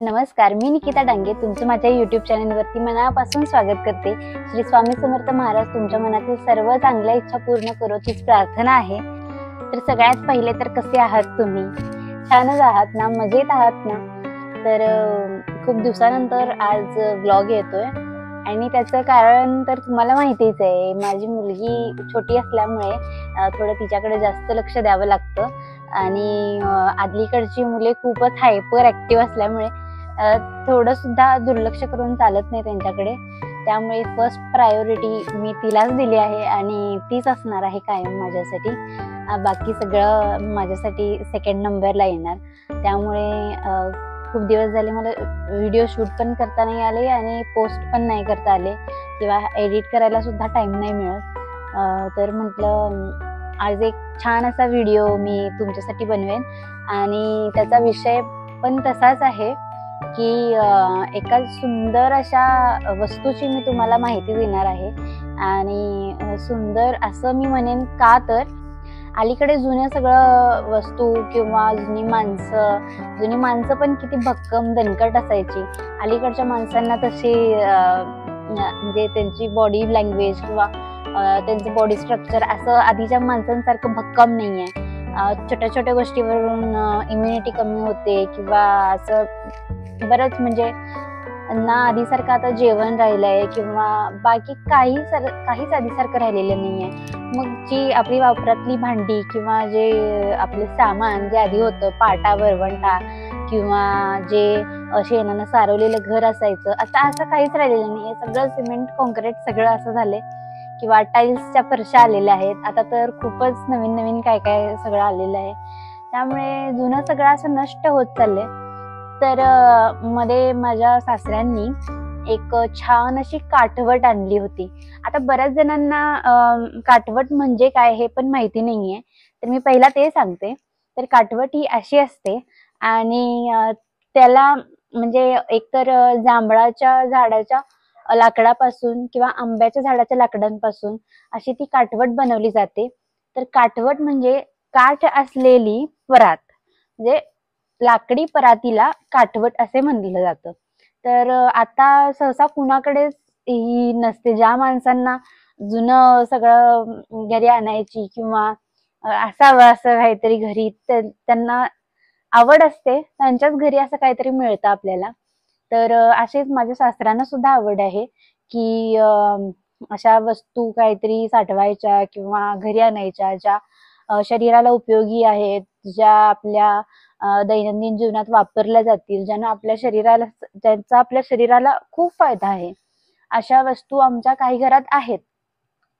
नमस्कार, मी निकिता डांगे तुमचं माझ्या YouTube चॅनलवरती मनापासून स्वागत करते। श्री स्वामी समर्थ महाराज तुमच्या मनातील सर्व चांगल्या इच्छा पूर्ण करो हीच प्रार्थना आहे। तर सगळ्यात पहिले तर कसे आहात तुम्ही? छानच आहात ना? मजेत आहात ना? तर खूप दिवसानंतर आज व्लॉग येतोय आणि त्याचं कारण तर तुम्हाला माहितीच आहे। माझी मुलगी छोटी असल्यामुळे थोडं तिच्याकडे जास्त लक्ष द्यावं लागतं आणि आदलीकडची मुले खूपच हायपर ऍक्टिव्ह असल्यामुळे थोडं सुद्धा दुर्लक्ष करून चालत नाही त्यांच्याकडे। त्यामुळे फर्स्ट प्रायोरिटी मी तिलाच दिली आहे आणि तीच असणार आहे कायम माझ्यासाठी। बाकी सगळं माझ्यासाठी सेकंड नंबरला येणार। त्यामुळे खूप दिवस झाले मला व्हिडिओ शूट पण करता नाही आले आणि पोस्ट पण नाही करता आले किंवा एडिट करायला सुद्धा टाइम नाही मिळत। तर म्हटलं आज एक छान असा व्हिडिओ मी तुमच्यासाठी बनवेन आणि त्याचा विषय पण तसाच आहे की एका सुंदर अशा वस्तूची मी तुम्हाला माहिती देणार आहे। आणि सुंदर असं मी म्हणेन का तर अलीकडे जुन्या सगळं वस्तू किंवा जुनी माणसं पण किती भक्कम दणकट असायची। अलीकडच्या माणसांना तशी म्हणजे त्यांची बॉडी लँग्वेज किंवा त्यांचं बॉडी स्ट्रक्चर असं आधीच्या माणसांसारखं भक्कम नाहीये। छोट्या छोट्या गोष्टीवरून इम्युनिटी कमी होते किंवा असं बरंच म्हणजे ना आधीसारखं आता जेवण राहिलंय किंवा बाकी काहीच आधीसारखं राहिलेलं नाहीये। मग जी आपली वापरातली भांडी किंवा जे आपले सामान जे आधी होतं पाटा वरवंटा किंवा जे शेणानं सारवलेलं घर असायचं आता असं काहीच राहिलेलं नाहीये। सगळं सिमेंट कॉन्क्रीट सगळं असं झालंय किंवा टाईल्सच्या फरशा आलेल्या आहेत। आता तर खूपच नवीन नवीन काय काय सगळं आलेलं आहे। त्यामुळे जुनं सगळं असं नष्ट होत चाललंय। तर मध्ये माझ्या सासऱ्यांनी एक छान अशी काठवट आणली होती। आता बऱ्याच जणांना काठवट म्हणजे काय हे पण माहिती नाहीये, तर मी पहिला ते सांगते। तर काठवट ही अशी असते आणि त्याला म्हणजे एकतर जांभळाच्या झाडाच्या लाकडापासून किंवा आंब्याच्या झाडाच्या लाकडांपासून अशी ती काठवट बनवली जाते। तर काठवट म्हणजे काठ असलेली परात, म्हणजे लाकडी परातीला काठवट असे म्हणलं जातं। तर आता सहसा कुणाकडेच ही नसते। ज्या माणसांना जुनं सगळं घरी आणायची किंवा असावं असं काहीतरी घरी त्यांना आवड असते, त्यांच्याच घरी असं काहीतरी मिळतं आपल्याला। तर असेच माझ्या सासऱ्यांना सुद्धा आवड आहे की अशा वस्तू काहीतरी साठवायच्या किंवा घरी आणायच्या ज्या शरीराला उपयोगी आहेत, ज्या आपल्या दैनंदिन जीवनात वापरल्या जातील, ज्यांचा आपल्या शरीराला खूप फायदा आहे। अशा वस्तू आमच्या काही घरात आहेत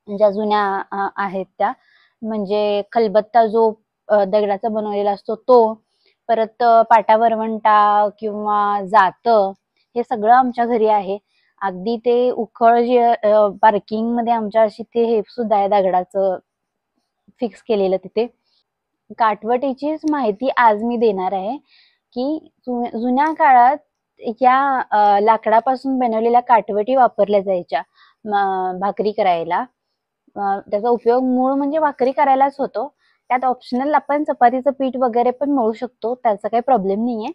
ज्या जुन्या आहेत त्या म्हणजे खलबत्ता जो दगडाचा बनवलेला असतो तो, परत पाटा वरवंटा किंवा जातं हे सगळं आमच्या घरी आहे। अगदी ते उखळ जे पार्किंग मध्ये आमच्या अशी ते हे सुद्धा आहे दगडाचं फिक्स केलेलं तिथे। काठवटीचीच माहिती आज मी देणार आहे की जुन्या काळात या लाकडापासून बनवलेल्या काठवटी वापरल्या जायच्या भाकरी करायला। त्याचा उपयोग मूळ म्हणजे भाकरी करायलाच होतो। त्यात ऑप्शनल आपण चपातीचं पीठ वगैरे पण मळू शकतो, त्याचा काही प्रॉब्लेम नाहीये।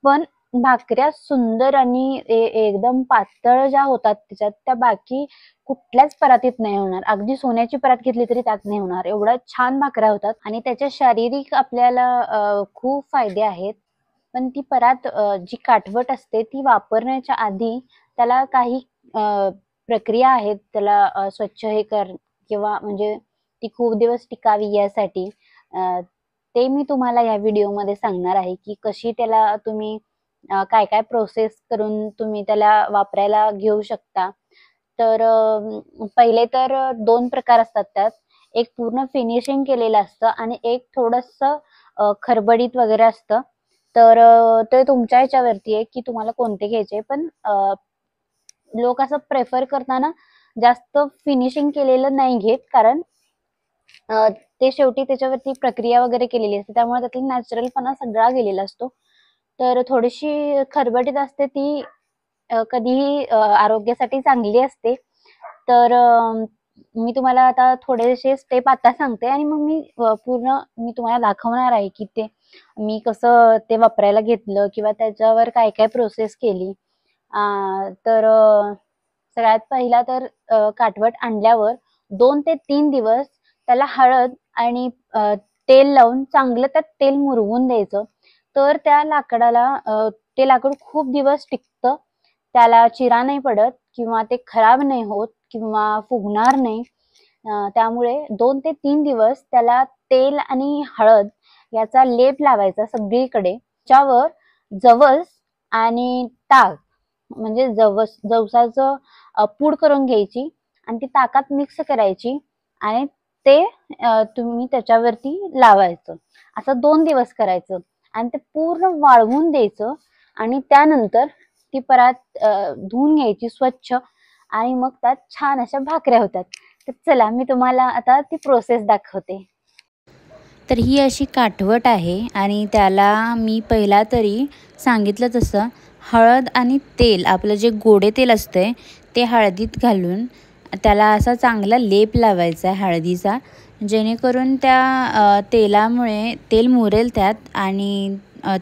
पण भाकऱ्या सुंदर आणि एकदम पातळ ज्या होतात त्याच्यात त्या बाकी कुठल्याच परातीत नाही होणार। अगदी सोन्याची परात घेतली तरी त्यात नाही होणार, एवढ्या छान भाकऱ्या होतात आणि त्याच्या शारीरिक आपल्याला खूप फायदे आहेत। पण ती परात जी काठवट असते ती वापरण्याच्या आधी त्याला काही प्रक्रिया आहेत त्याला स्वच्छ हे किंवा म्हणजे ती खूप दिवस टिकावी यासाठी ते मी तुम्हाला या व्हिडिओमध्ये सांगणार आहे की कशी त्याला तुम्ही काय काय प्रोसेस करून तुम्ही त्याला वापरायला घेऊ शकता। तर पहिले तर दोन प्रकार असतात त्यात, एक पूर्ण फिनिशिंग केलेलं असतं आणि एक थोडंसं खरबडीत वगैरे असतं। तर ते तुमच्या ह्याच्यावरती आहे की तुम्हाला कोणते घ्यायचे। पण लोक असं प्रेफर करताना जास्त फिनिशिंग केलेलं नाही घेत, कारण ते शेवटी त्याच्यावरती प्रक्रिया वगैरे केलेली असते त्यामुळे त्यातला नॅचरलपणा सगळा गेलेला असतो। तर थोडीशी खरबटीत असते ती कधीही आरोग्यासाठी चांगली असते। तर मी तुम्हाला आता थोडेसे स्टेप आता सांगते आणि मग मी पूर्ण तुम्हाला दाखवणार आहे की ते मी कसं ते वापरायला घेतलं किंवा त्याच्यावर काय काय प्रोसेस केली. तर सगळ्यात पहिला तर काठवट आणल्यावर 2 ते 3 दिवस त्याला हळद आणि तेल लावून चांगलं त्यात तेल मुरवून द्यायचं. तर त्या लाकडाला ते लाकूड खूप दिवस टिकतं. त्याला चिरा नाही पडत किंवा ते खराब नाही होत किंवा फुगणार नाही. त्यामुळे 2 ते 3 दिवस त्याला तेल आणि हळद याचा लेप लावायचा सगळीकडे. त्याच्यावर जवस आणि ताक म्हणजे जवसाचं पूड करून घ्यायची आणि ती ताकात मिक्स करायची आणि ते तुम्ही त्याच्यावरती लावायचं. असं 2 दिवस करायचं आणि ते पूर्ण वाळवून द्यायचं आणि त्यानंतर ती परात धुवून घ्यायची स्वच्छ आणि मग त्यात छान अशा भाकऱ्या होतात. तर चला मी तुम्हाला आता ती प्रोसेस दाखवते. तर ही अशी काठवट आहे आणि त्याला मी पहिला तरी सांगितलं तसं हळद आणि तेल, आपलं जे गोडे तेल असते ते हळदीत घालून त्याला असा चांगला लेप लावायचा आहे हळदीचा, जेणेकरून त्या तेलामुळे तेल मुरेल त्यात आणि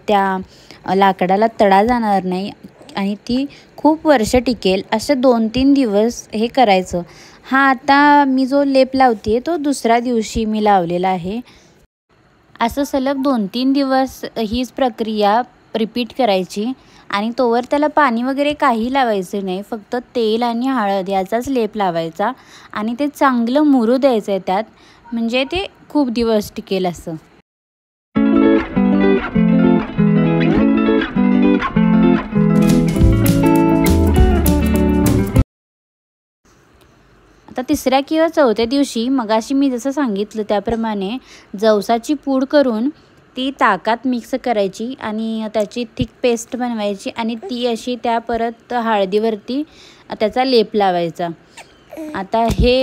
त्या लाकडाला तडा जाणार नाही आणि ती खूप वर्ष टिकेल. असे 2-3 दिवस हे करायचं. हा आता मी जो लेप लावते तो दुसऱ्या दिवशी मी लावलेला आहे. असं सलग 2-3 दिवस हीच प्रक्रिया रिपीट करायची आणि तोवर त्याला पाणी वगैरे काही लावायचं नाही. फक्त तेल आणि हळद याचाच लेप लावायचा आणि ते चांगलं मुरू द्यायचं आहे त्यात, म्हणजे ते खूप दिवस टिकेल असं. आता तिसऱ्या किंवा चौथ्या दिवशी मगाशी मी जसं सांगितलं त्याप्रमाणे जवसाची पूड करून ती ताकात मिक्स करायची आणि त्याची थिक पेस्ट बनवायची आणि ती अशी त्या परत हळदीवरती त्याचा लेप लावायचा. आता हे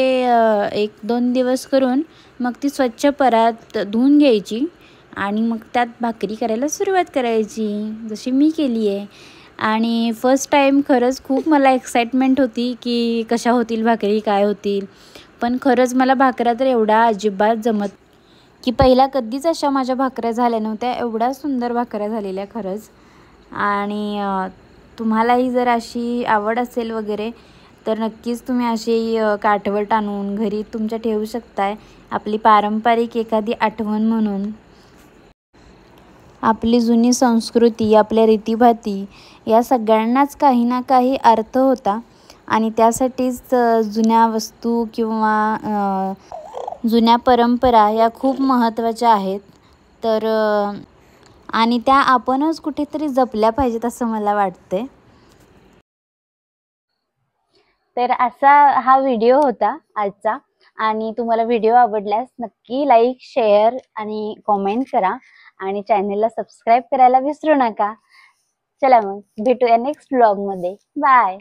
1-2 दिवस करून मग ती स्वच्छ परात धुवून घ्यायची आणि मग त्यात भाकरी करायला सुरुवात करायची, जशी मी केली आहे. आणि फर्स्ट टाईम खरंच खूप मला एक्साइटमेंट होती की कशा होतील भाकरी, काय होतील. पण खरंच मला भाकऱ्या तर एवढ्या अजिबात जमत की पहिला कधीच अशा माझ्या भाकऱ्या झाल्या नव्हत्या. एवढ्या सुंदर भाकऱ्या झालेल्या खरंच. आणि तुम्हालाही जर अशी आवड असेल वगैरे तर नक्कीच तुम्ही अशी काठवट आणून घरी तुमच्या ठेवू शकताय. आपली पारंपरिक एखादी आठवण म्हणून. आपली जुनी संस्कृती, आपल्या रीतीभाती या सगळ्यांनाच काही ना काही अर्थ होता आणि त्यासाठीच जुन्या वस्तू किंवा जुन्या परंपरा या खूप महत्त्वाच्या आहेत. तर आणि त्या आपणच कुठेतरी जपल्या पाहिजेत असं मला वाटते. तर असा हा व्हिडिओ होता आजचा आणि तुम्हाला व्हिडिओ आवडल्यास नक्की लाईक, शेअर आणि कॉमेंट करा आणि चॅनलला सबस्क्राईब करायला विसरू नका. चला मग भेटूया नेक्स्ट व्लॉगमध्ये. बाय.